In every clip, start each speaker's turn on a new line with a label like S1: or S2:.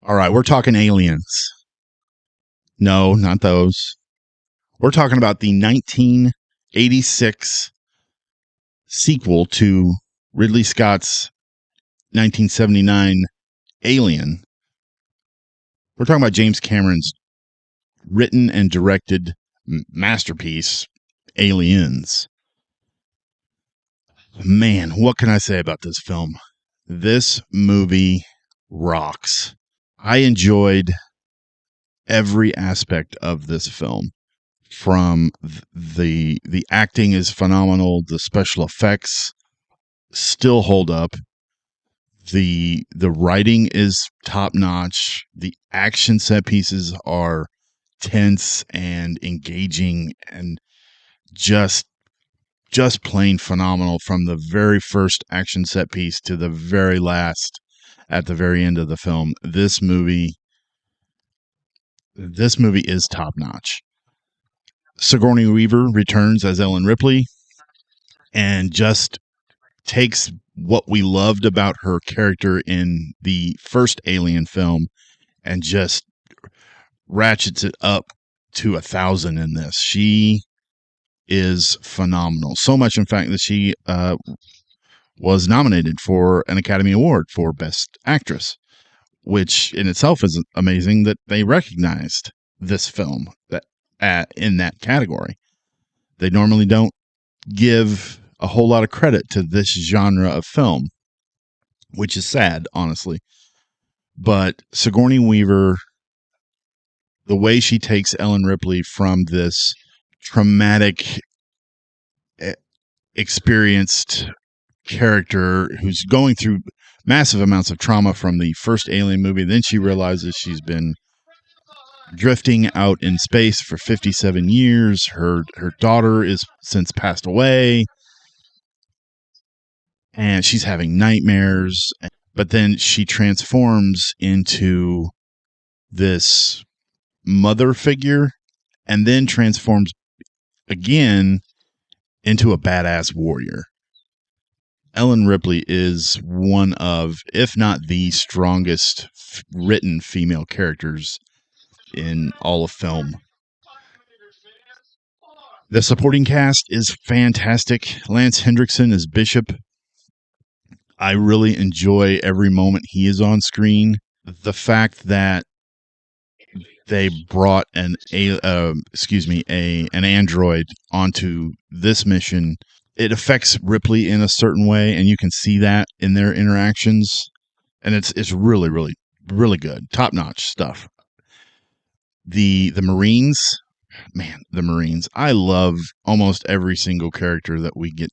S1: All right, we're talking aliens. No, not those. We're talking about the 1986 sequel to Ridley Scott's 1979 Alien. We're talking about James Cameron's written and directed masterpiece, Aliens. Man, what can I say about this film? This movie rocks. I enjoyed every aspect of this film. From the acting is phenomenal, the special effects still hold up, the writing is top notch, the action set pieces are tense and engaging and just plain phenomenal from the very first action set piece to the very last at the very end of the film. This movie is top notch. Sigourney Weaver returns as Ellen Ripley and just takes what we loved about her character in the first Alien film and just ratchets it up to 1,000 in this. She is phenomenal. So much, in fact, that she was nominated for an Academy Award for Best Actress, which in itself is amazing that they recognized this film in that category. They normally don't give a whole lot of credit to this genre of film, which is sad, honestly. But Sigourney Weaver, the way she takes Ellen Ripley from this traumatic, experienced character who's going through massive amounts of trauma from the first Alien movie, then she realizes she's been drifting out in space for 57 years. Her daughter is since passed away, and she's having nightmares. But then she transforms into this mother figure and then transforms again into a badass warrior. Ellen Ripley is one of, if not the strongest written female characters in all of film. The supporting cast is fantastic. Lance Hendrickson is Bishop. I really enjoy every moment he is on screen. The fact that they brought an android onto this mission, it affects Ripley in a certain way, and you can see that in their interactions, and it's really, really, really good, top notch stuff. The Marines, man, the Marines. I love almost every single character that we get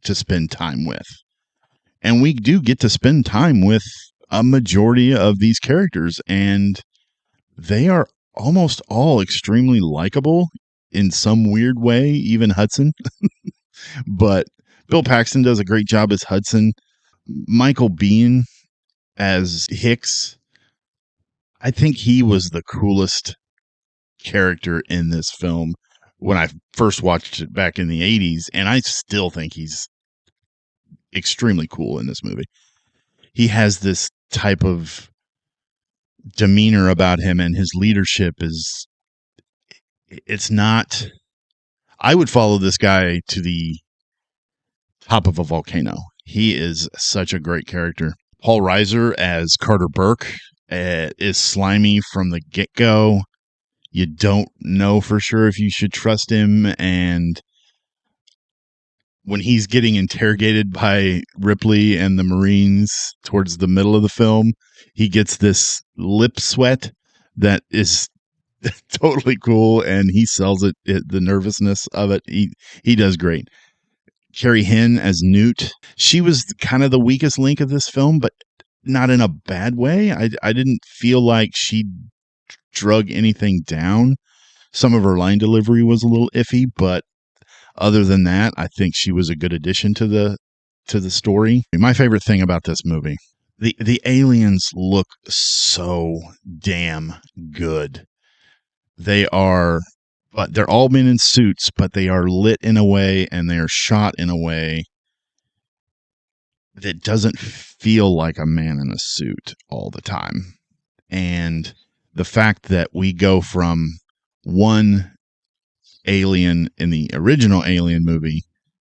S1: to spend time with, and we do get to spend time with a majority of these characters, and they are almost all extremely likable in some weird way, even Hudson. But Bill Paxton does a great job as Hudson. Michael Biehn as Hicks. I think he was the coolest character in this film when I first watched it back in the 80s, and I still think he's extremely cool in this movie. He has this type of demeanor about him, and his leadership is, it's not, I would follow this guy to the top of a volcano. He is such a great character. Paul Reiser as Carter Burke is slimy from the get-go. You don't know for sure if you should trust him, and when he's getting interrogated by Ripley and the Marines towards the middle of the film, he gets this lip sweat that is totally cool, and he sells it, the nervousness of it. He does great. Carrie Henn as Newt. She was kind of the weakest link of this film, but not in a bad way. I didn't feel like she drug anything down. Some of her line delivery was a little iffy, but other than that, I think she was a good addition to the story. My favorite thing about this movie, the aliens look so damn good. They're all men in suits, but they are lit in a way and they are shot in a way that doesn't feel like a man in a suit all the time. And the fact that we go from one alien in the original Alien movie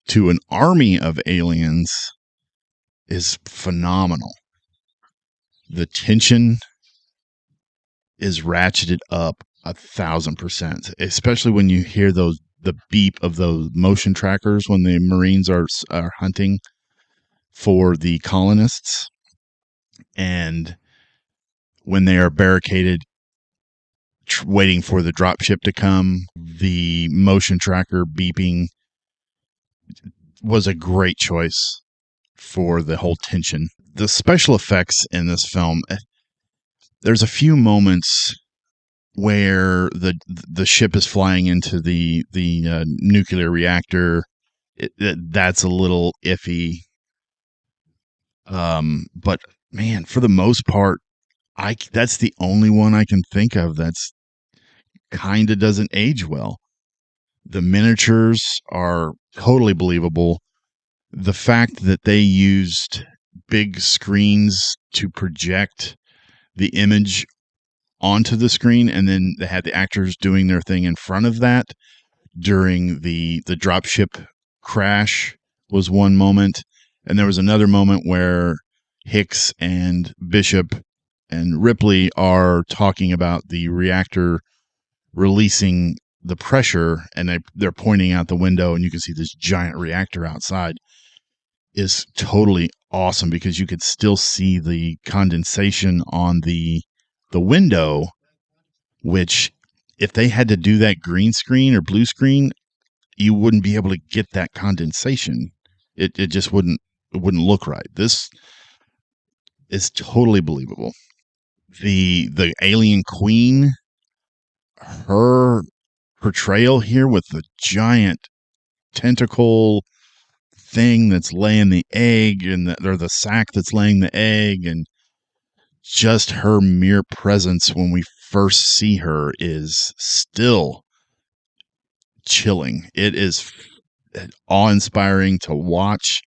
S1: to an army of aliens is phenomenal. The tension is ratcheted up 1,000%, especially when you hear the beep of those motion trackers when the Marines are hunting for the colonists, and when they are barricaded waiting for the dropship to come, the motion tracker beeping was a great choice for the whole tension. The special effects in this film, there's a few moments where the ship is flying into the nuclear reactor. That's a little iffy. But man, for the most part, that's the only one I can think of that's kind of doesn't age well. The miniatures are totally believable. The fact that they used big screens to project the image onto the screen, and then they had the actors doing their thing in front of that during the dropship crash was one moment. And there was another moment where Hicks and Bishop and Ripley are talking about the reactor releasing the pressure, and they're pointing out the window, and you can see this giant reactor outside. Is totally awesome because you could still see the condensation on the window, which if they had to do that green screen or blue screen, you wouldn't be able to get that condensation. It just wouldn't look right. This is totally believable. The alien queen, her portrayal here with the giant tentacle thing that's laying the egg, or the sack that's laying the egg, and just her mere presence when we first see her is still chilling. It is awe-inspiring to watch,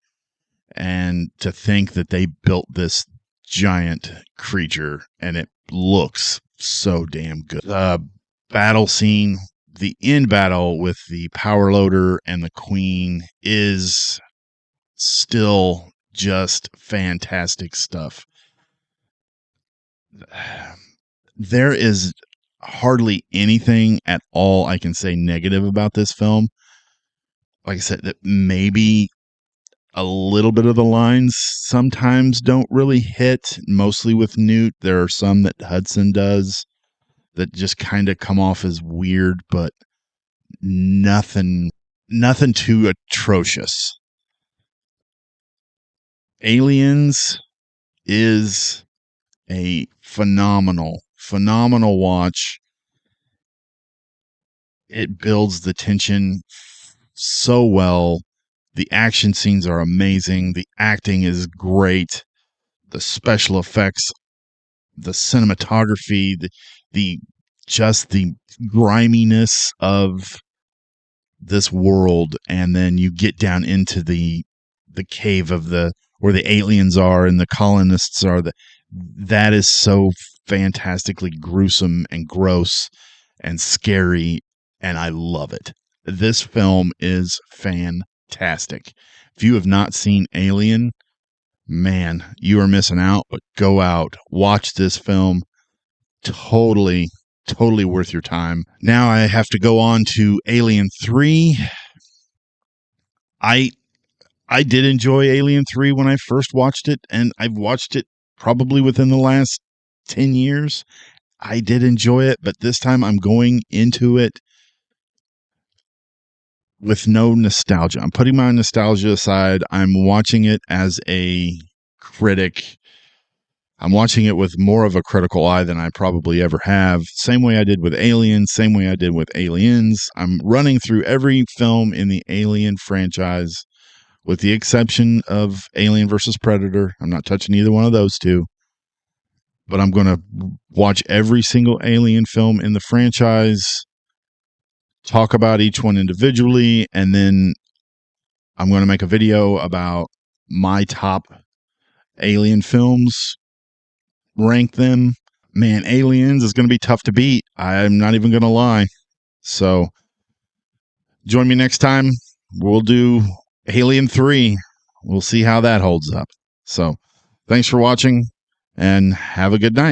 S1: and to think that they built this giant creature and it looks so damn good. The battle scene, the end battle with the power loader and the queen, is still just fantastic stuff. There is hardly anything at all I can say negative about this film. Like I said, that maybe a little bit of the lines sometimes don't really hit, mostly with Newt. There are some that Hudson does that just kind of come off as weird, but nothing too atrocious. Aliens is a phenomenal watch. It builds the tension so well. The action scenes are amazing. The acting is great. The special effects, the cinematography, the just the griminess of this world, and then you get down into the cave of where the aliens are and the colonists are. That is so fantastically gruesome and gross and scary, and I love it. This film is fantastic. If you have not seen Alien, man, you are missing out. But go out, watch this film. Totally worth your time. Now I have to go on to Alien 3. I did enjoy Alien 3 when I first watched it, and I've watched it probably within the last 10 years. I did enjoy it, but this time I'm going into it with no nostalgia. I'm putting my nostalgia aside. I'm watching it as a critic. I'm watching it with more of a critical eye than I probably ever have. Same way I did with Alien, same way I did with Aliens. I'm running through every film in the Alien franchise, with the exception of Alien versus Predator. I'm not touching either one of those two. But I'm going to watch every single Alien film in the franchise, talk about each one individually, and then I'm going to make a video about my top Alien films, rank them, man, Aliens is going to be tough to beat. I'm not even going to lie. So join me next time. We'll do Alien 3. We'll see how that holds up. So thanks for watching and have a good night.